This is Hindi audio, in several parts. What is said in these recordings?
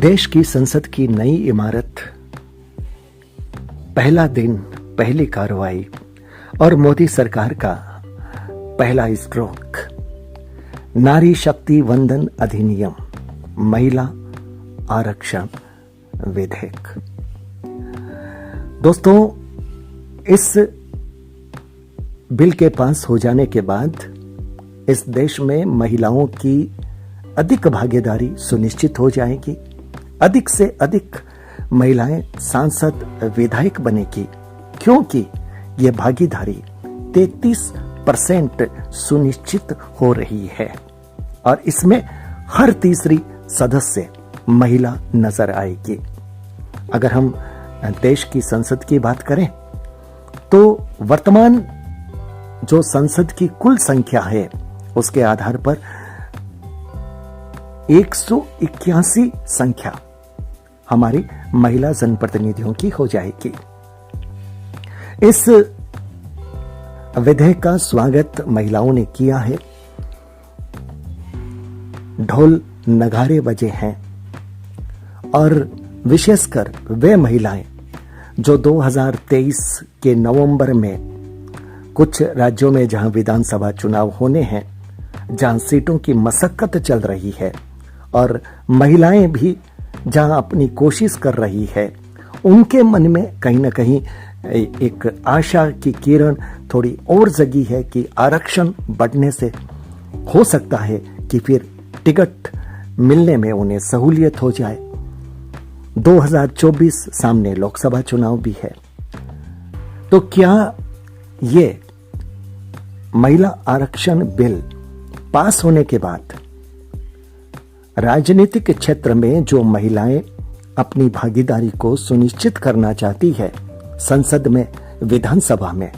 देश की संसद की नई इमारत, पहला दिन, पहली कार्रवाई और मोदी सरकार का पहला स्ट्रोक। नारी शक्ति वंदन अधिनियम, महिला आरक्षण विधेयक। दोस्तों, इस बिल के पास हो जाने के बाद इस देश में महिलाओं की अधिक भागीदारी सुनिश्चित हो जाएगी। अधिक से अधिक महिलाएं सांसद विधायक बनेगी, क्योंकि यह भागीदारी 33% सुनिश्चित हो रही है और इसमें हर तीसरी सदस्य महिला नजर आएगी। अगर हम देश की संसद की बात करें तो वर्तमान जो संसद की कुल संख्या है उसके आधार पर 181 संख्या हमारी महिला जनप्रतिनिधियों की हो जाएगी। इस विधेयक का स्वागत महिलाओं ने किया है। ढोल नगाड़े बजे हैं और विशेषकर वे महिलाएं जो 2023 के नवंबर में कुछ राज्यों में जहां विधानसभा चुनाव होने हैं, जहां सीटों की मशक्कत चल रही है और महिलाएं भी जहां अपनी कोशिश कर रही है, उनके मन में कहीं ना कहीं एक आशा की किरण थोड़ी और जगी है कि आरक्षण बढ़ने से हो सकता है कि फिर टिकट मिलने में उन्हें सहूलियत हो जाए। 2024 सामने लोकसभा चुनाव भी है, तो क्या ये महिला आरक्षण बिल पास होने के बाद राजनीतिक क्षेत्र में जो महिलाएं अपनी भागीदारी को सुनिश्चित करना चाहती है संसद में, विधानसभा में,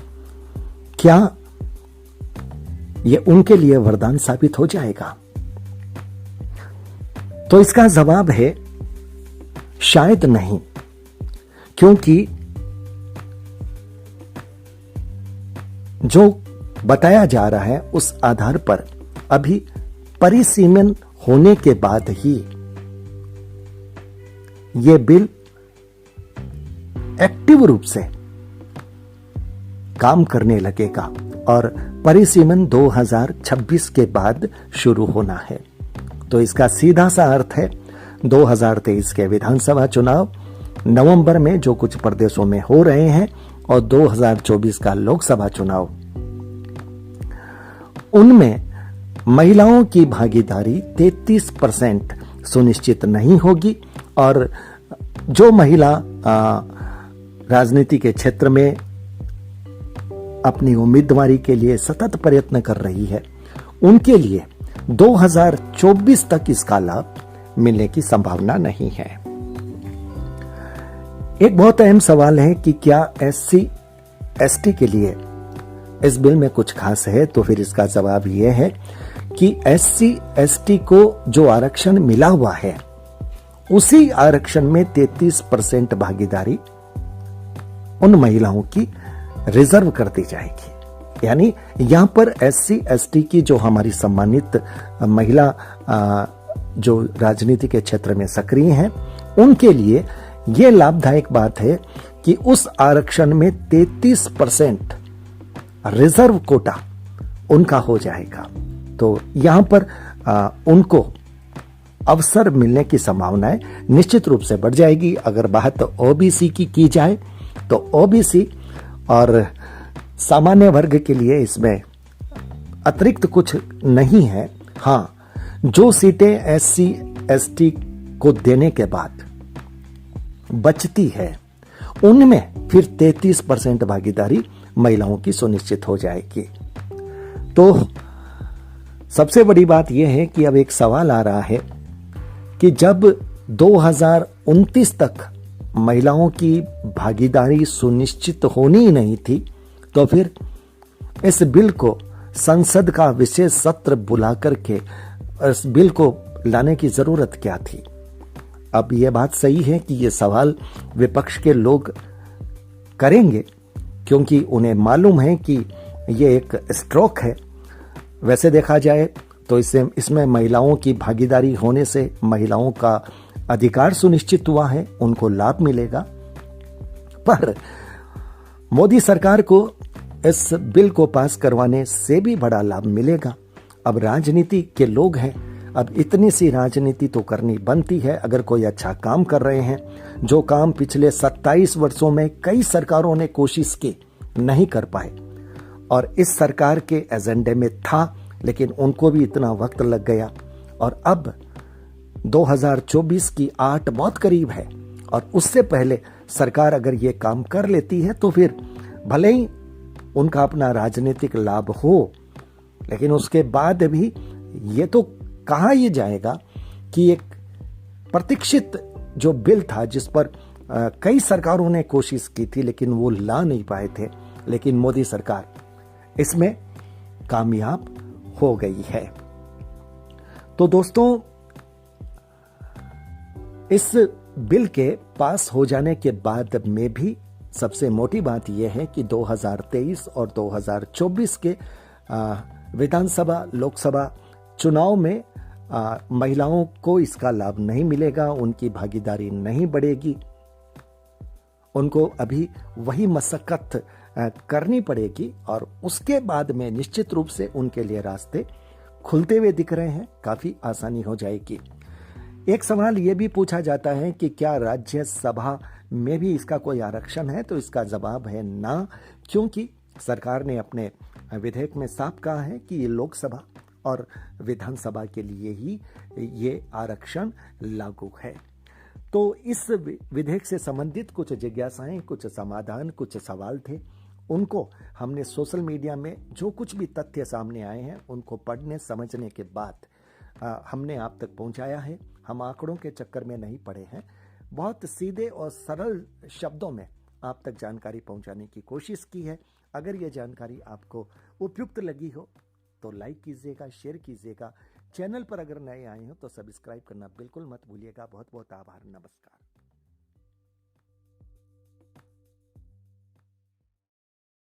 क्या ये उनके लिए वरदान साबित हो जाएगा? तो इसका जवाब है शायद नहीं, क्योंकि जो बताया जा रहा है उस आधार पर अभी परिसीमन होने के बाद ही यह बिल एक्टिव रूप से काम करने लगेगा और परिसीमन 2026 के बाद शुरू होना है। तो इसका सीधा सा अर्थ है 2023 के विधानसभा चुनाव, नवंबर में जो कुछ प्रदेशों में हो रहे हैं और 2024 का लोकसभा चुनाव, उनमें महिलाओं की भागीदारी 33% सुनिश्चित नहीं होगी और जो महिला राजनीति के क्षेत्र में अपनी उम्मीदवारी के लिए सतत प्रयत्न कर रही है, उनके लिए 2024 तक इसका लाभ मिलने की संभावना नहीं है। एक बहुत अहम सवाल है कि क्या SC/ST के लिए इस बिल में कुछ खास है? तो फिर इसका जवाब यह है कि SC/ST को जो आरक्षण मिला हुआ है उसी आरक्षण में 33% भागीदारी उन महिलाओं की रिजर्व कर दी जाएगी। यानी यहां पर SC/ST की जो हमारी सम्मानित महिला जो राजनीति के क्षेत्र में सक्रिय हैं, उनके लिए यह लाभदायक बात है कि उस आरक्षण में 33% रिजर्व कोटा उनका हो जाएगा। तो यहां पर उनको अवसर मिलने की संभावनाएं निश्चित रूप से बढ़ जाएगी। अगर बात OBC की जाए तो OBC और सामान्य वर्ग के लिए इसमें अतिरिक्त कुछ नहीं है। हां, जो सीटें SC/ST को देने के बाद बचती है उनमें फिर 33% भागीदारी महिलाओं की सुनिश्चित हो जाएगी। तो सबसे बड़ी बात यह है कि अब एक सवाल आ रहा है कि जब 2029 तक महिलाओं की भागीदारी सुनिश्चित होनी ही नहीं थी, तो फिर इस बिल को संसद का विशेष सत्र बुला करके इस बिल को लाने की जरूरत क्या थी? अब यह बात सही है कि यह सवाल विपक्ष के लोग करेंगे, क्योंकि उन्हें मालूम है कि यह एक स्ट्रोक है। वैसे देखा जाए तो इसमें महिलाओं की भागीदारी होने से महिलाओं का अधिकार सुनिश्चित हुआ है, उनको लाभ मिलेगा। पर मोदी सरकार को इस बिल को पास करवाने से भी बड़ा लाभ मिलेगा। अब राजनीति के लोग हैं, अब इतनी सी राजनीति तो करनी बनती है। अगर कोई अच्छा काम कर रहे हैं, जो काम पिछले 27 वर्षों में कई सरकारों ने कोशिश की, नहीं कर पाए, और इस सरकार के एजेंडे में था, लेकिन उनको भी इतना वक्त लग गया। और अब 2024 की 8 बहुत करीब है, और उससे पहले सरकार अगर ये काम कर लेती है तो फिर भले ही उनका अपना राजनीतिक लाभ हो, लेकिन उसके बाद भी ये तो कहा ये जाएगा कि एक प्रतीक्षित जो बिल था, जिस पर कई सरकारों ने कोशिश की थी लेकिन वो ला नहीं पाए थे, लेकिन मोदी सरकार इसमें कामयाब हो गई है। तो दोस्तों, इस बिल के पास हो जाने के बाद में भी सबसे मोटी बात यह है कि 2023 और 2024 के विधानसभा लोकसभा चुनाव में महिलाओं को इसका लाभ नहीं मिलेगा, उनकी भागीदारी नहीं बढ़ेगी, उनको अभी वही मशक्कत करनी पड़ेगी, और उसके बाद में निश्चित रूप से उनके लिए रास्ते खुलते हुए दिख रहे हैं, काफी आसानी हो जाएगी। एक सवाल यह भी पूछा जाता है कि क्या राज्यसभा में भी इसका कोई आरक्षण है, तो इसका जवाब है ना, क्योंकि सरकार ने अपने विधेयक में साफ कहा है कि ये लोकसभा और विधानसभा के लिए ही ये आरक्षण लागू है। तो इस विधेयक से संबंधित कुछ जिज्ञासाएं, कुछ समाधान, कुछ सवाल थे, उनको हमने सोशल मीडिया में जो कुछ भी तथ्य सामने आए हैं उनको पढ़ने समझने के बाद हमने आप तक पहुंचाया है। हम आंकड़ों के चक्कर में नहीं पड़े हैं, बहुत सीधे और सरल शब्दों में आप तक जानकारी पहुंचाने की कोशिश की है। अगर ये जानकारी आपको उपयुक्त लगी हो तो लाइक कीजिएगा, शेयर कीजिएगा। चैनल पर अगर नए आए हो तो सब्सक्राइब करना बिल्कुल मत भूलिएगा। बहुत बहुत आभार, नमस्कार।